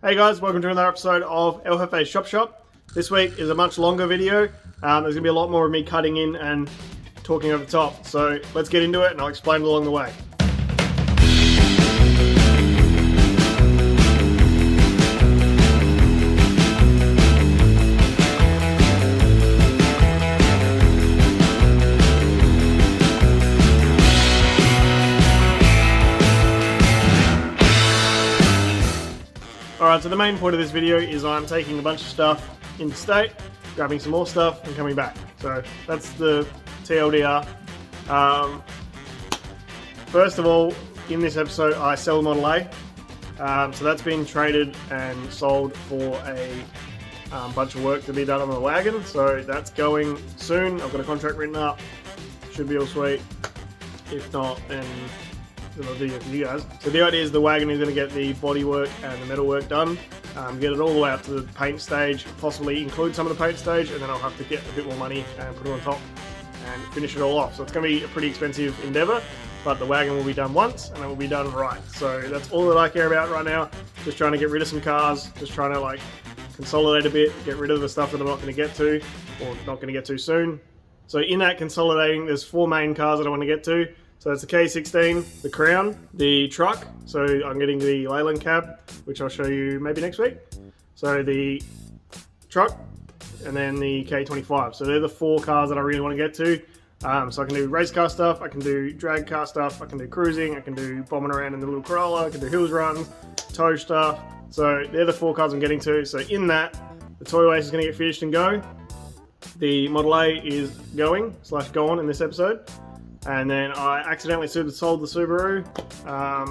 Hey guys, welcome to another episode of El Jefe's Shop Shop. This week is a much longer video. There's going to be a lot more of me cutting in and talking over the top. So let's get into it and I'll explain it along the way. Alright, so the main point of this video is I'm taking a bunch of stuff interstate, grabbing some more stuff and coming back. So that's the TLDR. First of all, in this episode I sell Model A. So that's been traded and sold for a bunch of work to be done on the wagon. So that's going soon. I've got a contract written up. Should be all sweet. If not, then I'll do it for you guys. So the idea is the wagon is going to get the body work and the metal work done, get it all the way up to the paint stage, possibly include some of the paint stage, and then I'll have to get a bit more money and put it on top and finish it all off. So it's going to be a pretty expensive endeavour, but the wagon will be done once and it will be done right. So that's all that I care about right now. Just trying to get rid of some cars, just trying to like consolidate a bit, get rid of the stuff that I'm not going to get to or not going to get to soon. So in that consolidating, there's 4 main cars that I want to get to. So it's the K16, the Crown, the truck, so I'm getting the Leyland cab, which I'll show you maybe next week. So the truck, and then the K25. So they're the 4 cars that I really want to get to. So I can do race car stuff, I can do drag car stuff, I can do cruising, I can do bombing around in the little Corolla, I can do hills runs, tow stuff. So they're the 4 cars I'm getting to. So in that, the toy waste is going to get finished and go. The Model A is going / gone in this episode. And then I accidentally sold the Subaru. I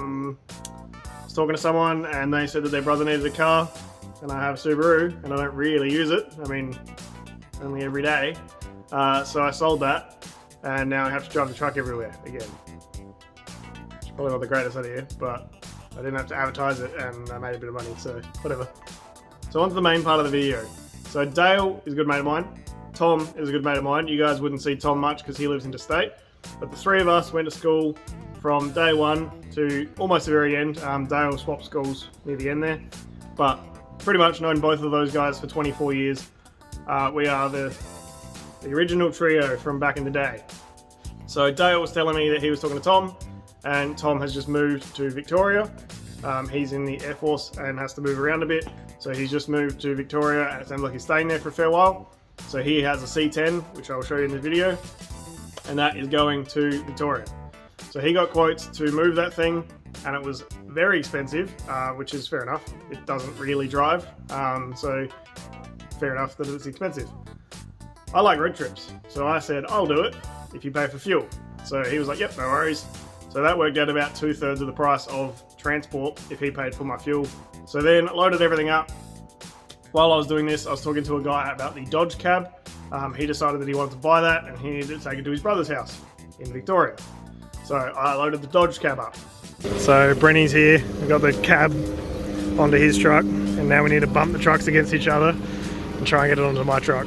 was talking to someone and they said that their brother needed a car, and I have a Subaru and I don't really use it. I mean, only every day. So I sold that and now I have to drive the truck everywhere again. It's probably not the greatest idea, but I didn't have to advertise it and I made a bit of money, so whatever. So on to the main part of the video. So Dale is a good mate of mine. Tom is a good mate of mine. You guys wouldn't see Tom much because he lives interstate. But the 3 of us went to school from day 1 to almost the very end. Dale swapped schools near the end there. But pretty much known both of those guys for 24 years. We are the original trio from back in the day. So Dale was telling me that he was talking to Tom, and Tom has just moved to Victoria. He's in the Air Force and has to move around a bit. So he's just moved to Victoria and it sounds like he's staying there for a fair while. So he has a C10, which I'll show you in the video. And that is going to Victoria. So he got quotes to move that thing, and it was very expensive, which is fair enough. It doesn't really drive, so fair enough that it's expensive. I like road trips, so I said, I'll do it if you pay for fuel. So he was like, yep, no worries. So that worked out about 2/3 of the price of transport if he paid for my fuel. So then loaded everything up. While I was doing this, I was talking to a guy about the Dodge cab. He decided that he wanted to buy that and he needed to take it to his brother's house in Victoria. So I loaded the Dodge cab up. So Brenny's here, we got the cab onto his truck, and now we need to bump the trucks against each other and try and get it onto my truck.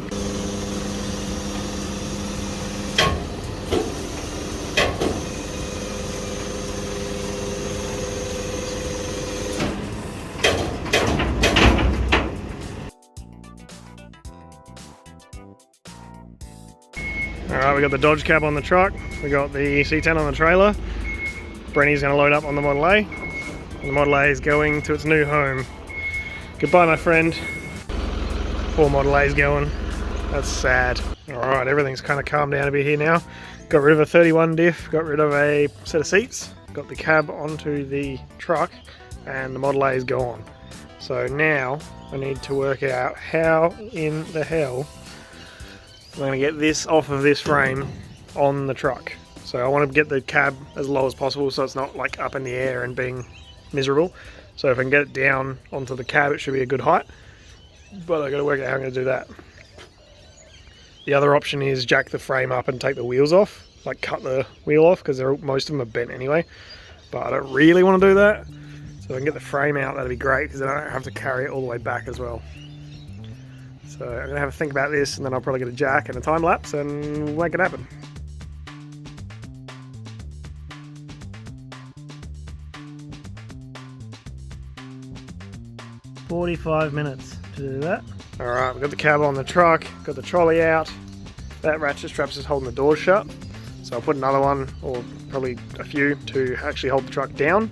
Alright, we got the Dodge cab on the truck, we got the C10 on the trailer. Brenny's going to load up on the Model A. And the Model A is going to its new home. Goodbye, my friend. Poor Model A's going. That's sad. Alright, everything's kind of calmed down a bit here now. Got rid of a 31 diff, got rid of a set of seats, got the cab onto the truck, and the Model A is gone. So now I need to work out how in the hell I'm going to get this off of this frame on the truck. So I want to get the cab as low as possible so it's not like up in the air and being miserable. So if I can get it down onto the cab, it should be a good height. But I've got to work out how I'm going to do that. The other option is jack the frame up and take the wheels off, like cut the wheel off, because most of them are bent anyway. But I don't really want to do that. So if I can get the frame out, that'd be great, because then I don't have to carry it all the way back as well. So I'm going to have a think about this, and then I'll probably get a jack and a time lapse and make it happen. 45 minutes to do that. Alright, we've got the cab on the truck, got the trolley out. That ratchet strap's just holding the doors shut. So I'll put another one, or probably a few, to actually hold the truck down.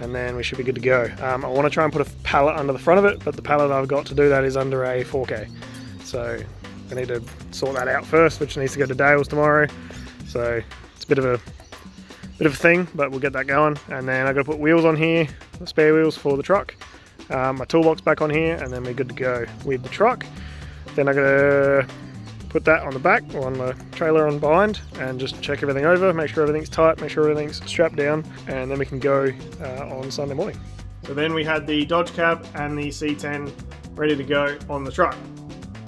And then we should be good to go. I want to try and put a pallet under the front of it, but the pallet I've got to do that is under a 4K. So I need to sort that out first, which needs to go to Dale's tomorrow. So it's a bit of a thing, but we'll get that going. And then I've got to put wheels on here, the spare wheels for the truck. My toolbox back on here, and then we're good to go with the truck. Then I'm gonna put that on the back, or on the trailer on behind, and just check everything over, make sure everything's tight, make sure everything's strapped down, and then we can go on Sunday morning. So then we had the Dodge cab and the C10 ready to go on the truck.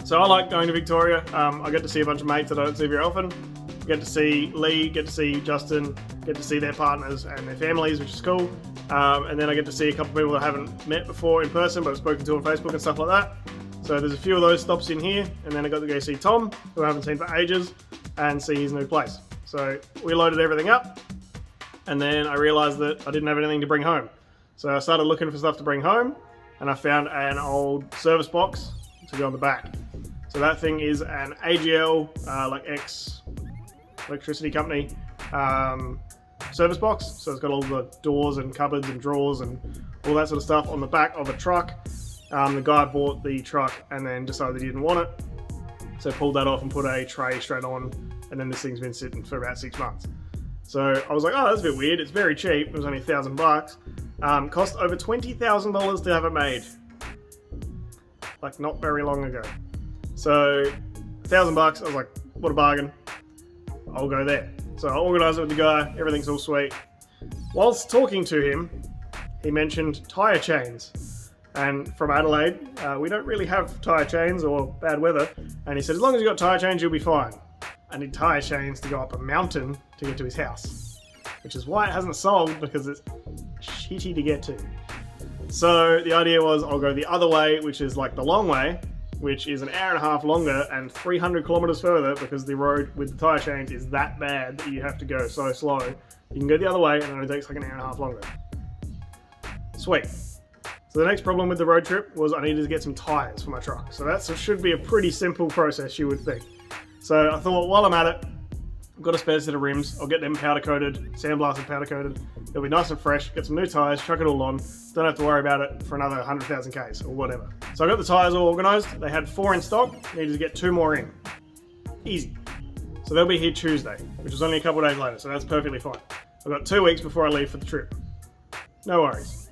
So I like going to Victoria. I get to see a bunch of mates that I don't see very often. Get to see Lee, get to see Justin, get to see their partners and their families, which is cool. And then I get to see a couple of people that I haven't met before in person, but I've spoken to on Facebook and stuff like that. So there's a few of those stops in here, and then I got to go see Tom, who I haven't seen for ages, and see his new place. So we loaded everything up, and then I realized that I didn't have anything to bring home. So I started looking for stuff to bring home, and I found an old service box to go on the back. So that thing is an AGL, like ex-electricity company, service box. So it's got all the doors and cupboards and drawers and all that sort of stuff on the back of a truck. The guy bought the truck and then decided he didn't want it, so pulled that off and put a tray straight on, and then this thing's been sitting for about 6 months. So I was like, oh, that's a bit weird. It's very cheap. It was only $1,000. Cost over $20,000 to have it made, like not very long ago. So $1,000. I was like, what a bargain. I'll go there. So I organised it with the guy. Everything's all sweet. Whilst talking to him, he mentioned tyre chains. And from Adelaide, we don't really have tyre chains or bad weather. And he said, as long as you've got tyre chains, you'll be fine. I need tyre chains to go up a mountain to get to his house, which is why it hasn't sold, because it's shitty to get to. So the idea was I'll go the other way, which is like the long way, which is an hour and a half longer and 300 kilometers further, because the road with the tyre chains is that bad that you have to go so slow. You can go the other way and it only takes like an hour and a half longer. Sweet. So the next problem with the road trip was I needed to get some tyres for my truck. So that should be a pretty simple process, you would think. So I thought, while I'm at it, I've got a spare set of rims. I'll get them powder coated, sandblasted, powder coated. They'll be nice and fresh, get some new tyres, chuck it all on. Don't have to worry about it for another 100,000 Ks or whatever. So I got the tyres all organised. They had 4 in stock, needed to get 2 more in. Easy. So they'll be here Tuesday, which is only a couple of days later, so that's perfectly fine. I've got 2 weeks before I leave for the trip. No worries.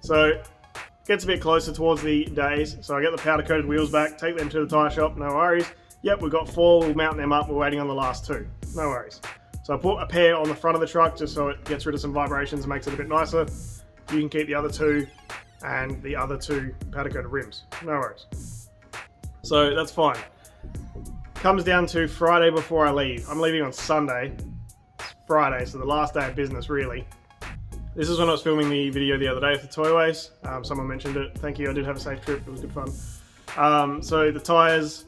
So gets a bit closer towards the days, so I get the powder coated wheels back, take them to the tyre shop, no worries. Yep, we've got 4, we'll mount them up, we're waiting on the last 2, no worries. So I put a pair on the front of the truck just so it gets rid of some vibrations and makes it a bit nicer. You can keep the other 2 and the other 2 powder coated rims, no worries. So that's fine. Comes down to Friday before I leave. I'm leaving on Sunday. It's Friday, so the last day of business really. This is when I was filming the video the other day for the Toyways. Someone mentioned it. Thank you, I did have a safe trip, it was good fun. So the tyres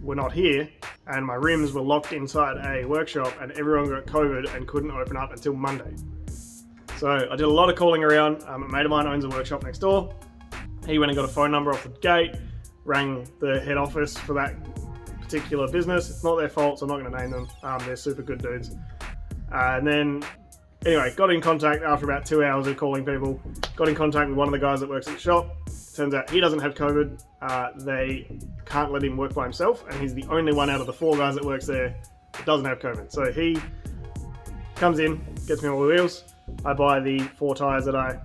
were not here, and my rims were locked inside a workshop, and everyone got COVID and couldn't open up until Monday. So I did a lot of calling around. A mate of mine owns a workshop next door. He went and got a phone number off the gate, rang the head office for that particular business. It's not their fault, so I'm not going to name them. They're super good dudes. And then anyway, got in contact after about 2 hours of calling people. Got in contact with one of the guys that works at the shop. Turns out he doesn't have COVID. They can't let him work by himself, and he's the only one out of the 4 guys that works there that doesn't have COVID. So he comes in, gets me all the wheels. I buy the 4 tyres that I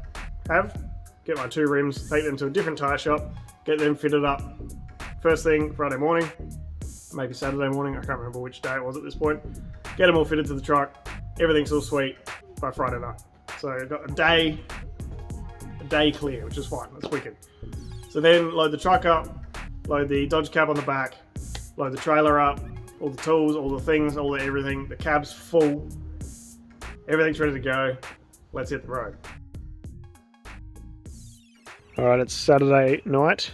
have, get my 2 rims, take them to a different tyre shop, get them fitted up first thing Friday morning, maybe Saturday morning, I can't remember which day it was at this point. Get them all fitted to the truck. Everything's all sweet by Friday night. So I've got a day clear, which is fine, that's wicked. So then load the truck up, load the Dodge cab on the back, load the trailer up, all the tools, all the things, all the everything. The cab's full, everything's ready to go. Let's hit the road. All right, it's Saturday night,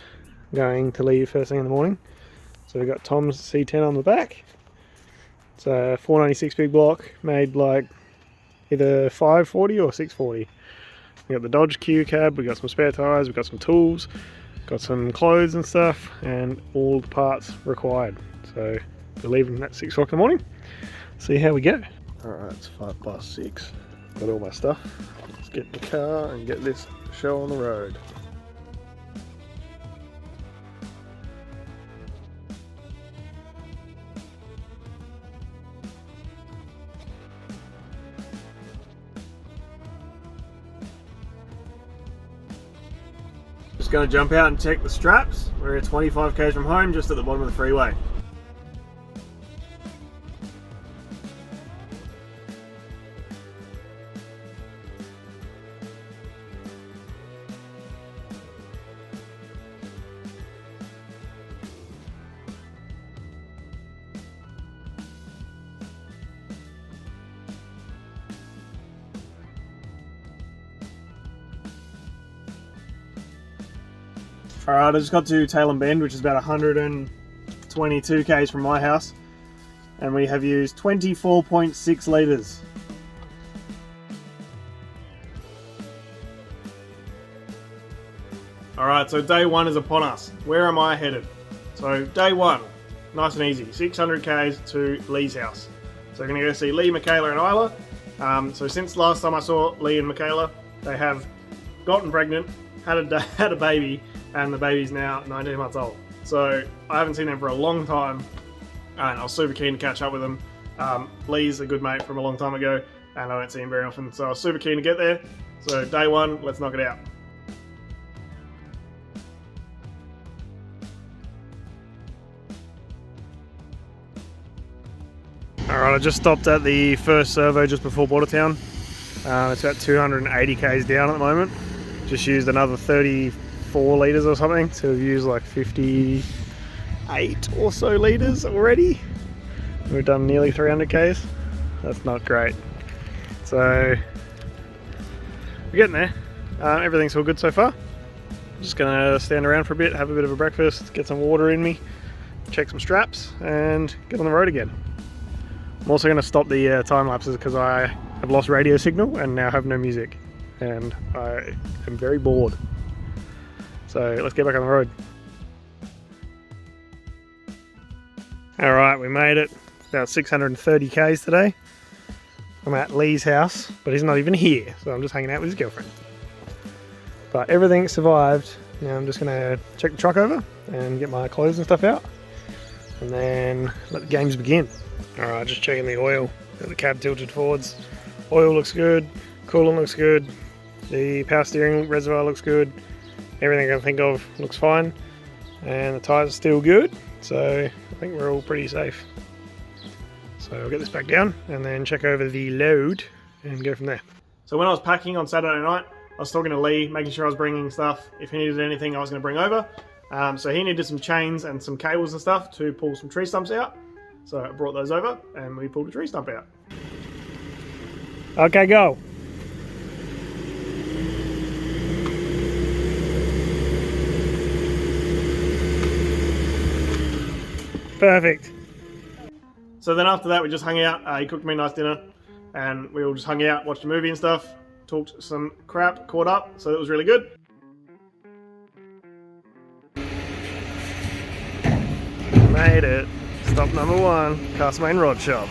going to leave first thing in the morning. So we've got Tom's C10 on the back. It's a 496 big block, made like either 540 or 640. We got the Dodge Q cab, we got some spare tyres, we got some tools, got some clothes and stuff, and all the parts required. So we're leaving at 6 o'clock in the morning. See how we go. Alright, it's 6:05. Got all my stuff. Let's get in the car and get this show on the road. Just going to jump out and check the straps. We're at 25 k's from home, just at the bottom of the freeway. Alright, I just got to Tailem Bend, which is about 122 k's from my house, and we have used 24.6 litres. Alright, so day one is upon us. Where am I headed? So day one, nice and easy, 600 k's to Lee's house. So we're going to go see Lee, Michaela and Isla. So since last time I saw Lee and Michaela, they have gotten pregnant, had a baby, and the baby's now 19 months old. So I haven't seen them for a long time, and I was super keen to catch up with them. Lee's a good mate from a long time ago, and I don't see him very often, so I was super keen to get there. So day one, let's knock it out. Alright, I just stopped at the first servo just before Bordertown. It's about 280 k's down at the moment. Just used another 34 litres or something, so we've used like 58 or so litres already. We've done nearly 300 k's. That's not great. So we're getting there. Everything's all good so far. I'm just gonna stand around for a bit, have a bit of a breakfast, get some water in me, check some straps, and get on the road again. I'm also gonna stop the time lapses because I have lost radio signal and now have no music, and I am very bored. So let's get back on the road. Alright, we made it. About 630 k's today. I'm at Lee's house, but he's not even here, so I'm just hanging out with his girlfriend. But everything survived. Now I'm just gonna check the truck over and get my clothes and stuff out, and then let the games begin. Alright, just checking the oil. Got the cab tilted forwards. Oil looks good, coolant looks good, the power steering reservoir looks good, everything I can think of looks fine, and the tyres are still good, so I think we're all pretty safe. So I'll get this back down and then check over the load and go from there. So when I was packing on Saturday night, I was talking to Lee, making sure I was bringing stuff. If he needed anything, I was going to bring over. So he needed some chains and some cables and stuff to pull some tree stumps out. So I brought those over and we pulled a tree stump out. Okay, go. Perfect. So then after that we just hung out, he cooked me a nice dinner, and we all just hung out, watched a movie and stuff, talked some crap, caught up, so that was really good. Made it. Stop number one, Castlemaine Rod Shop.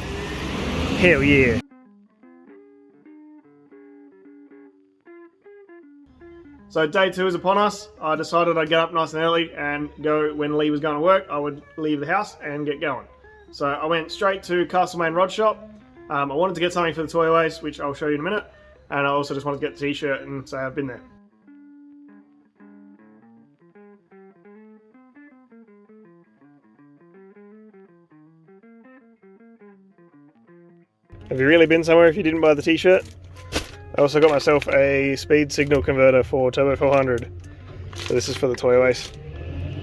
Hell yeah. So day two is upon us. I decided I'd get up nice and early and go when Lee was going to work. I would leave the house and get going. So I went straight to Castlemaine Rod Shop. I wanted to get something for the toyaways, which I'll show you in a minute. And I also just wanted to get the t-shirt and say I've been there. Have you really been somewhere if you didn't buy the t-shirt? I also got myself a speed signal converter for Turbo 400. So this is for the toyaways.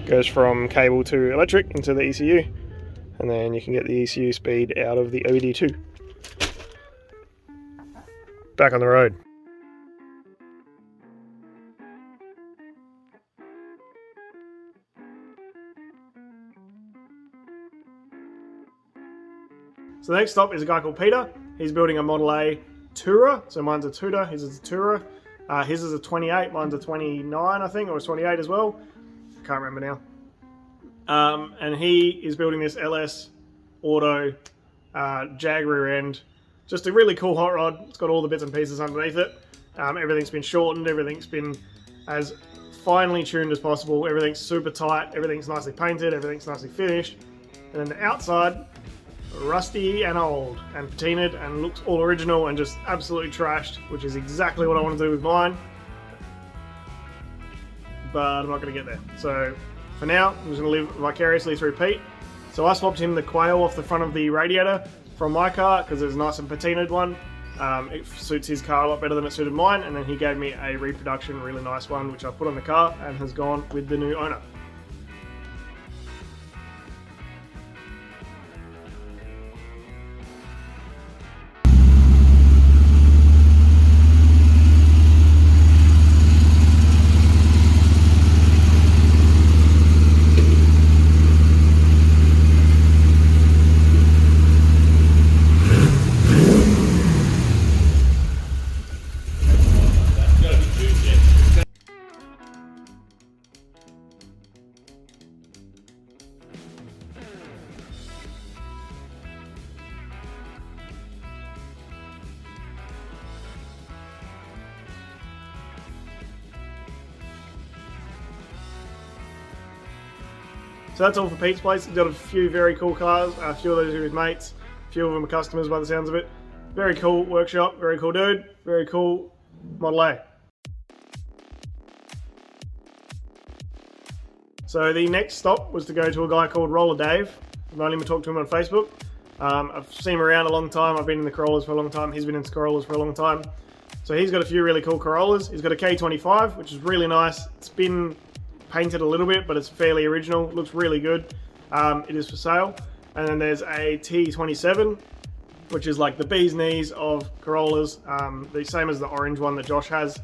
Goes from cable to electric into the ECU, and then you can get the ECU speed out of the OBD2. Back on the road. So the next stop is a guy called Peter. He's building a Model A Tourer. So mine's a Tudor, his is a Tourer. His is a 28, mine's a 29, I think, or it's 28 as well. Can't remember now. And he is building this LS Auto Jag rear end. Just a really cool hot rod. It's got all the bits and pieces underneath it. Everything's been shortened. Everything's been as finely tuned as possible. Everything's super tight. Everything's nicely painted. Everything's nicely finished. And then the outside, rusty and old and patinaed and looks all original and just absolutely trashed, which is exactly what I want to do with mine. But I'm not going to get there. So for now, I'm just going to live vicariously through Pete. So I swapped him the quail off the front of the radiator from my car because it's a nice and patinaed one. It suits his car a lot better than it suited mine, and then he gave me a reproduction, really nice one, which I put on the car and has gone with the new owner. So that's all for Pete's place. He's got a few very cool cars, a few of those are his mates, a few of them are customers by the sounds of it. Very cool workshop, very cool dude, very cool Model A. So the next stop was to go to a guy called Roller Dave. I've only been talking to him on Facebook. I've seen him around a long time. I've been in the Corollas for a long time. He's been in Corollas for a long time. So he's got a few really cool Corollas. He's got a K25, which is really nice. It's been painted a little bit, but it's fairly original. It looks really good. It is for sale. And then there's a T27, which is like the bee's knees of Corollas. The same as the orange one that Josh has.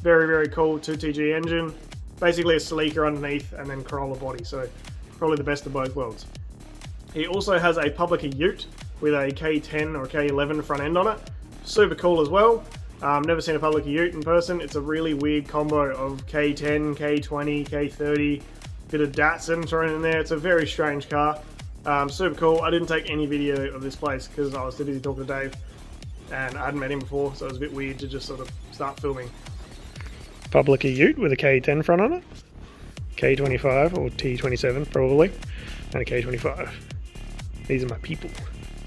Very, very cool 2TG engine. Basically a sleeker underneath and then Corolla body. So probably the best of both worlds. He also has a Publica Ute with a K10 or K11 front end on it. Super cool as well. Never seen a Publica Ute in person. It's a really weird combo of K10, K20, K30, bit of Datsun thrown in there. It's a very strange car. Super cool. I didn't take any video of this place because I was too busy talking to Dave and I hadn't met him before, so it was a bit weird to just sort of start filming. Publica Ute with a K10 front on it, K25 or T27 probably, and a K25. These are my people.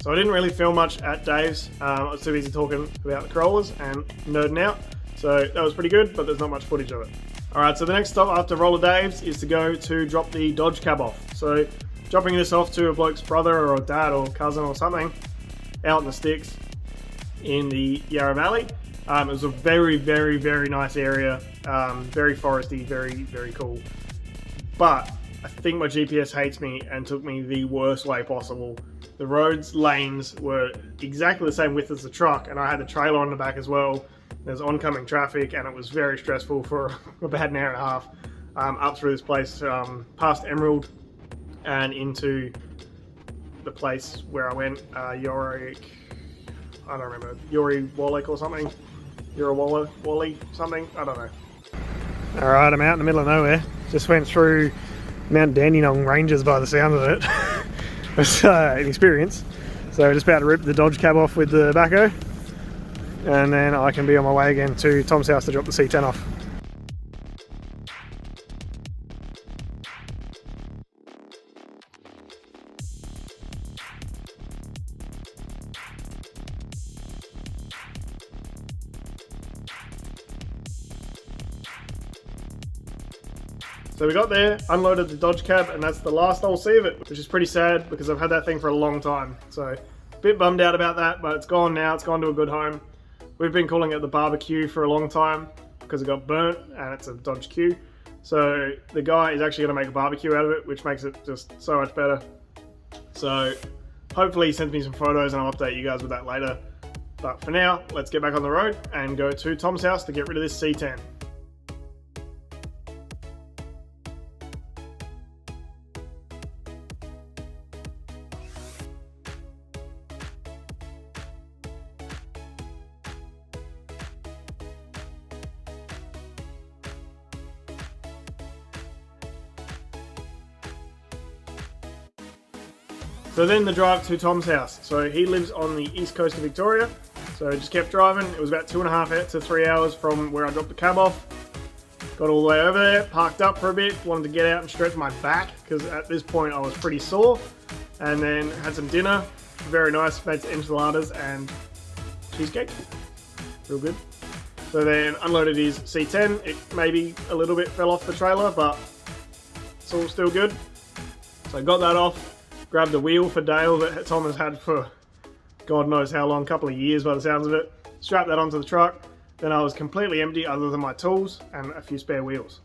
So I didn't really film much at Dave's. I was too busy talking about the Corollas and nerding out. So that was pretty good, but there's not much footage of it. Alright, so the next stop after Roller Dave's is to go to drop the Dodge cab off. So dropping this off to a bloke's brother or dad or cousin or something out in the sticks in the Yarra Valley. It was a very, very, very nice area. Very foresty, very, very cool. But I think my GPS hates me and took me the worst way possible. The roads lanes were exactly the same width as the truck, and I had the trailer on the back as well. There's oncoming traffic, and it was very stressful for about an hour and a half up through this place, past Emerald and into the place where I went, Yorick, I don't remember, Yori Wallach or something, Wally something, I don't know. Alright, I'm out in the middle of nowhere. Just went through Mount Dandenong Ranges by the sound of it. It's an experience. So we're just about to rip the Dodge cab off with the backhoe, and then I can be on my way again to Tom's house to drop the C10 off. So we got there, unloaded the Dodge cab, and that's the last I'll see of it, which is pretty sad because I've had that thing for a long time. So a bit bummed out about that, but it's gone now. It's gone to a good home. We've been calling it the barbecue for a long time because it got burnt and it's a Dodge Q. So the guy is actually going to make a barbecue out of it, which makes it just so much better. So hopefully he sends me some photos and I'll update you guys with that later. But for now, let's get back on the road and go to Tom's house to get rid of this C10. So then the drive to Tom's house. So he lives on the east coast of Victoria. So just kept driving. It was about 2.5 to 3 hours from where I dropped the cab off. Got all the way over there, parked up for a bit, wanted to get out and stretch my back because at this point I was pretty sore. And then had some dinner, very nice, made some enchiladas and cheesecake, real good. So then unloaded his C10. It maybe a little bit fell off the trailer, but it's all still good. So I got that off, grabbed a wheel for Dale that Tom has had for God knows how long, couple of years by the sounds of it. Strapped that onto the truck. Then I was completely empty other than my tools and a few spare wheels.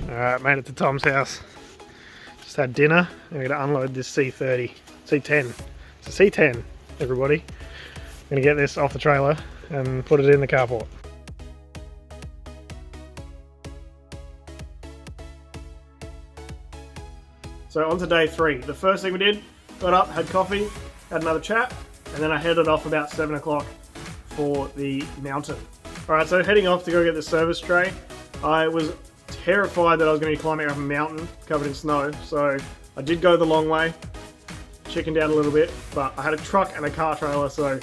Alright, made it to Tom's house. Just had dinner and we're gonna unload this C10. It's a C10, everybody. I'm gonna get this off the trailer and put it in the carport. So on to day 3. The first thing we did, got up, had coffee, had another chat, and then I headed off about 7 o'clock for the mountain. Alright, so heading off to go get the service tray. I was terrified that I was going to be climbing up a mountain covered in snow, so I did go the long way, chickened out a little bit, but I had a truck and a car trailer, so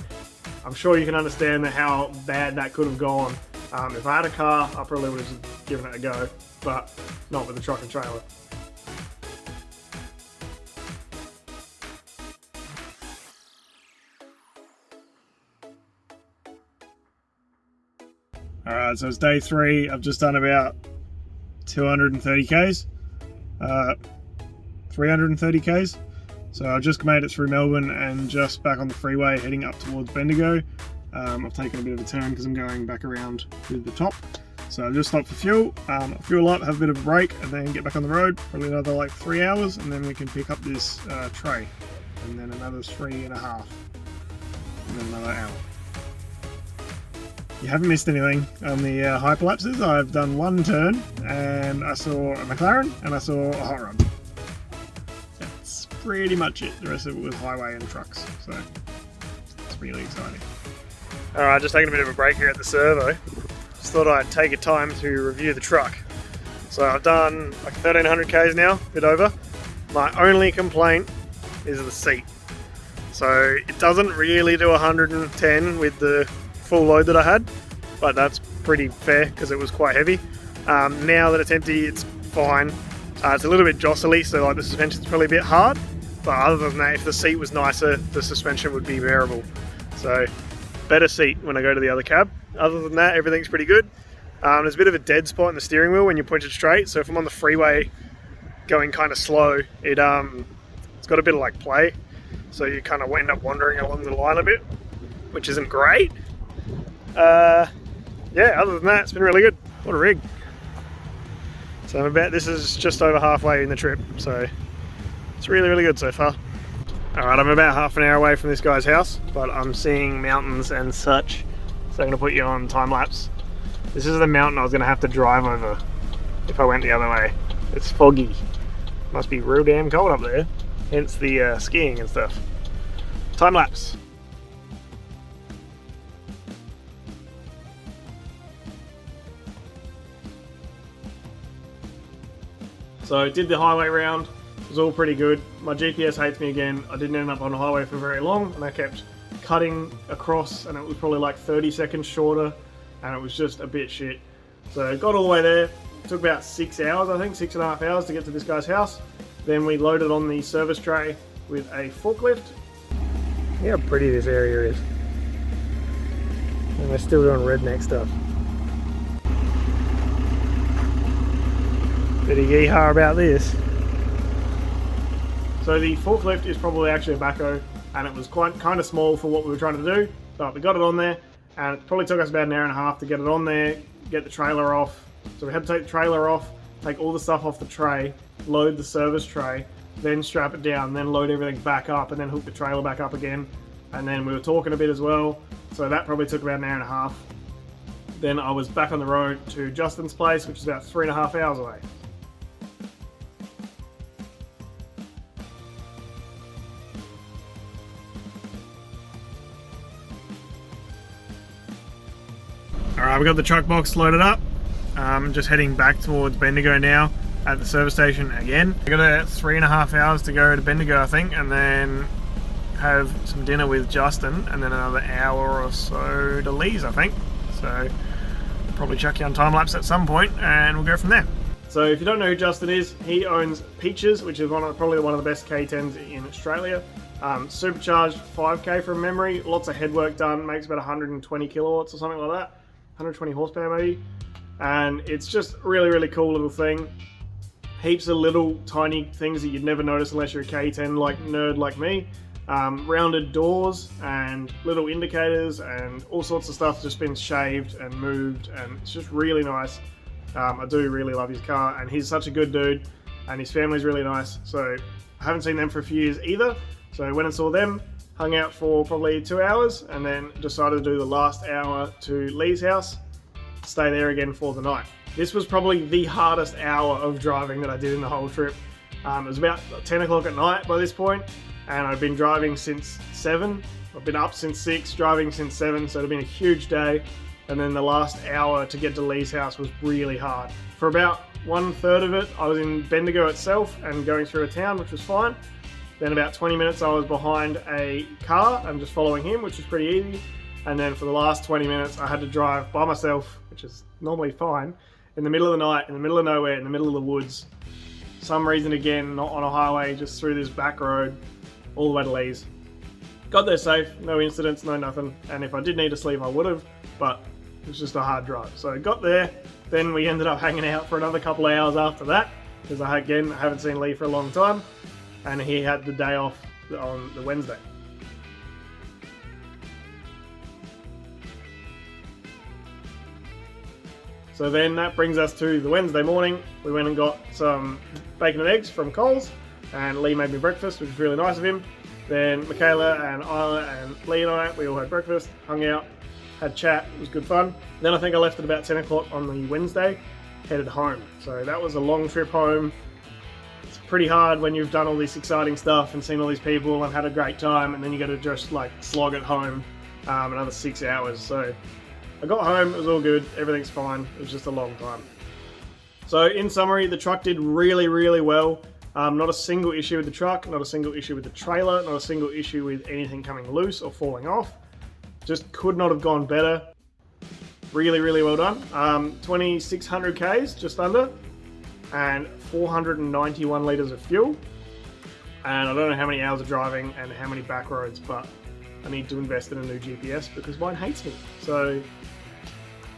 I'm sure you can understand how bad that could have gone. If I had a car, I probably would have just given it a go, but not with the truck and trailer. Alright, so it's day 3. I've just done about 230 Ks, 330 Ks. So I just made it through Melbourne and just back on the freeway heading up towards Bendigo. I've taken a bit of a turn because I'm going back around to the top. So I've just stopped for fuel, fuel up, have a bit of a break and then get back on the road. Probably another like 3 hours and then we can pick up this tray. And then another 3.5. And then another hour. You haven't missed anything on the hyperlapses. I've done one turn and I saw a McLaren and I saw a hot rod. That's pretty much it. The rest of it was highway and trucks, so it's really exciting. Alright, just taking a bit of a break here at the servo. Just thought I'd take a time to review the truck. So I've done like 1300 Ks now, a bit over. My only complaint is the seat. So it doesn't really do 110 with the full load that I had, but that's pretty fair because it was quite heavy. Now that it's empty, it's fine. It's a little bit jostly, so like the suspension's probably a bit hard, but other than that, if the seat was nicer, the suspension would be bearable. So better seat when I go to the other cab. Other than that, everything's pretty good. There's a bit of a dead spot in the steering wheel when you point it straight, so if I'm on the freeway going kind of slow, it's got a bit of like play, so you kind of end up wandering along the line a bit, which isn't great. Yeah, other than that, it's been really good. What a rig. So this is just over halfway in the trip, so it's really, really good so far. Alright, I'm about half an hour away from this guy's house, but I'm seeing mountains and such, so I'm going to put you on time lapse. This is the mountain I was going to have to drive over if I went the other way. It's foggy. Must be real damn cold up there, hence the skiing and stuff. Time lapse. So I did the highway round, it was all pretty good. My GPS hates me again. I didn't end up on the highway for very long and I kept cutting across and it was probably like 30 seconds shorter and it was just a bit shit. So got all the way there, it took about 6 hours I think, 6.5 hours to get to this guy's house. Then we loaded on the service tray with a forklift. Look how pretty this area is. And we're still doing redneck stuff. Bit of yeehaw about this. So the forklift is probably actually a backhoe and it was kind of small for what we were trying to do, but we got it on there and it probably took us about an hour and a half to get it on there, get the trailer off. So we had to take the trailer off, take all the stuff off the tray, load the service tray, then strap it down, then load everything back up and then hook the trailer back up again. And then we were talking a bit as well, so that probably took about an hour and a half. Then I was back on the road to Justin's place, which is about 3.5 hours away. Alright, we got the truck box loaded up. I'm just heading back towards Bendigo now. at the service station again. I got 3.5 hours to go to Bendigo, I think, and then have some dinner with Justin, and then another hour or so to Lee's, I think. So probably chuck you on time lapse at some point, and we'll go from there. So if you don't know who Justin is, he owns Peaches, which is probably one of the best K10s in Australia. Supercharged 5K from memory, lots of head work done, makes about 120 kilowatts or something like that, 120 horsepower maybe. And it's just really, really cool little thing. Heaps of little tiny things that you'd never notice unless you're a K10 nerd like me. Rounded doors and little indicators and all sorts of stuff just been shaved and moved, and it's just really nice. I do really love his car, and he's such a good dude, and his family's really nice. So I haven't seen them for a few years either. So I went and saw them, hung out for probably 2 hours, and then decided to do the last hour to Lee's house, stay there again for the night. This was probably the hardest hour of driving that I did in the whole trip. It was about 10 o'clock at night by this point, and I've been driving since 7. I've been up since 6, driving since 7, so it's been a huge day. And then the last hour to get to Lee's house was really hard. For about 1/3 of it, I was in Bendigo itself and going through a town, which was fine. Then about 20 minutes I was behind a car and just following him, which was pretty easy. And then for the last 20 minutes I had to drive by myself, which is normally fine, in the middle of the night, in the middle of nowhere, in the middle of the woods. Some reason again, not on a highway, just through this back road, all the way to Lee's. Got there safe, no incidents, no nothing. And if I did need to sleep, I would have, but it was just a hard drive. So I got there, then we ended up hanging out for another couple of hours after that, because I haven't seen Lee for a long time, and he had the day off on the Wednesday. So then that brings us to the Wednesday morning. We went and got some bacon and eggs from Coles, and Lee made me breakfast, which was really nice of him. Then Michaela and Isla and Lee and I, we all had breakfast, hung out, had chat, it was good fun. Then I think I left at about 10 o'clock on the Wednesday, headed home. So that was a long trip home. It's pretty hard when you've done all this exciting stuff and seen all these people and had a great time, and then you got to just slog it home another 6 hours. So I got home, it was all good, everything's fine, it was just a long time. So in summary, the truck did really, really well. Not a single issue with the truck, not a single issue with the trailer, not a single issue with anything coming loose or falling off. Just could not have gone better. Really, really well done. 2,600 Ks, just under, and 491 litres of fuel. And I don't know how many hours of driving and how many back roads, but I need to invest in a new GPS because mine hates me. So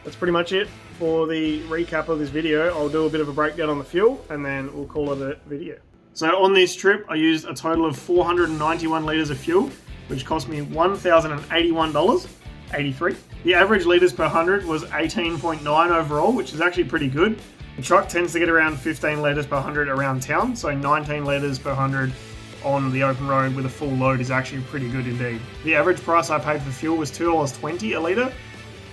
that's pretty much it for the recap of this video. I'll do a bit of a breakdown on the fuel and then we'll call it a video. So on this trip, I used a total of 491 litres of fuel, which cost me $1,081.83. The average litres per 100 was 18.9 overall, which is actually pretty good. The truck tends to get around 15 litres per 100 around town, so 19 litres per 100 on the open road with a full load is actually pretty good indeed. The average price I paid for fuel was $2.20 a litre,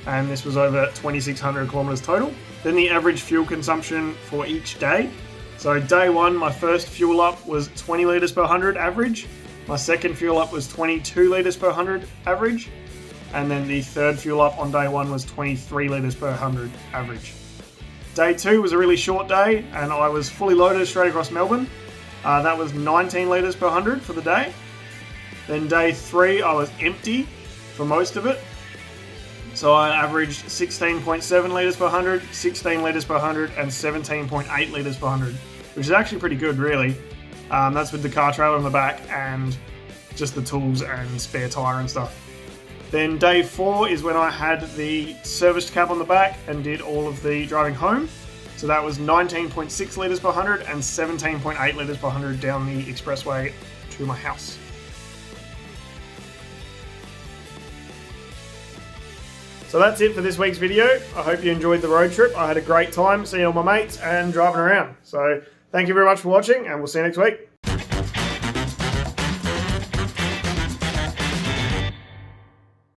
and this was over 2,600 kilometres total. Then the average fuel consumption for each day. So day one, my first fuel up was 20 litres per 100 average. My second fuel up was 22 litres per 100 average. And then the third fuel up on day one was 23 litres per 100 average. Day two was a really short day, and I was fully loaded straight across Melbourne. That was 19 litres per 100 for the day. Then day three, I was empty for most of it. So I averaged 16.7 litres per 100, 16 litres per 100, and 17.8 litres per 100, which is actually pretty good, really. That's with the car trailer on the back and just the tools and spare tyre and stuff. Then day four is when I had the serviced cab on the back and did all of the driving home. So that was 19.6 litres per 100 and 17.8 litres per 100 down the expressway to my house. So that's it for this week's video. I hope you enjoyed the road trip. I had a great time seeing all my mates and driving around. So thank you very much for watching, and we'll see you next week.